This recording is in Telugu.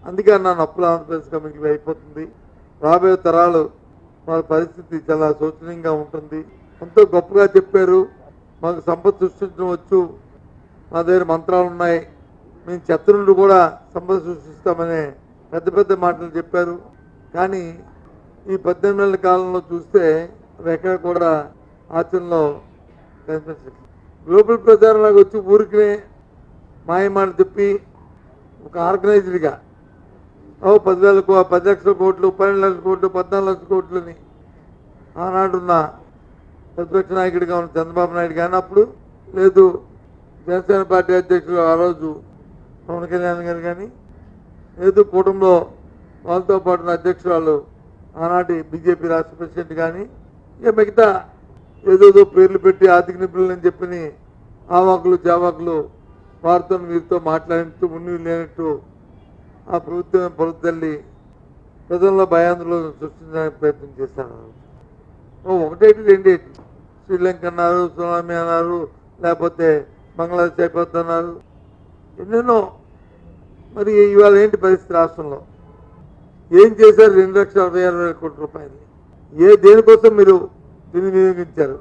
అందుకే అన్నాను అప్పుల ఆంధ్రప్రదేశ్ కమిటీ అయిపోతుంది. రాబోయే తరాలు వాళ్ళ పరిస్థితి చాలా శోచనీయంగా ఉంటుంది. ఎంతో గొప్పగా చెప్పారు, మాకు సంపద సృష్టించడం వచ్చు, మా దగ్గర మంత్రాలు ఉన్నాయి, మేము చెత్త నుండి కూడా సంపద సృష్టిస్తామనే పెద్ద పెద్ద మాటలు చెప్పారు. కానీ ఈ 18 నెలల కాలంలో చూస్తే అవి ఎక్కడ కూడా ఆచరణలో కనిపించలేదు. గ్లోబల్ ప్రచారంలోకి వచ్చి ఊరికినే మాయమాట చెప్పి ఒక ఆర్గనైజ్డ్గా 10 లక్షల కోట్లు, 12 లక్షల కోట్లు, 14 లక్షల కోట్లని ఆనాడున్న ప్రతిపక్ష నాయకుడిగా ఉన్న చంద్రబాబు నాయుడు కానీ అప్పుడు లేదు, జనసేన పార్టీ అధ్యక్షుడు ఆ రోజు పవన్ కళ్యాణ్ గారు కానీ లేదు, కూటమిలో వాళ్ళతో పాటు అధ్యక్షురాలు ఆనాటి బీజేపీ రాష్ట్ర ప్రెసిడెంట్ కానీ ఇక మిగతా ఏదోదో పేర్లు పెట్టి ఆర్థిక నిపుణులని చెప్పి ఆవాకులు జావాకులు వారితో వీరితో మాట్లాడినట్టు ఉన్ని లేనట్టు ఆ ప్రభుత్వం ప్రజల్లో భయాందోళన సృష్టించడానికి ప్రయత్నం చేశారు. ఒకటేటి రెండేటి, శ్రీలంక అన్నారు, సునామీ అన్నారు, లేకపోతే బంగ్లాదేశ్ అయిపోద్ది అన్నారు, ఎన్నెన్నో. మరి ఇవాళ ఏంటి పరిస్థితి రాష్ట్రంలో? ఏం చేశారు? 2,66,000 కోట్ల రూపాయలు దేనికోసం మీరు వినియోగించారు?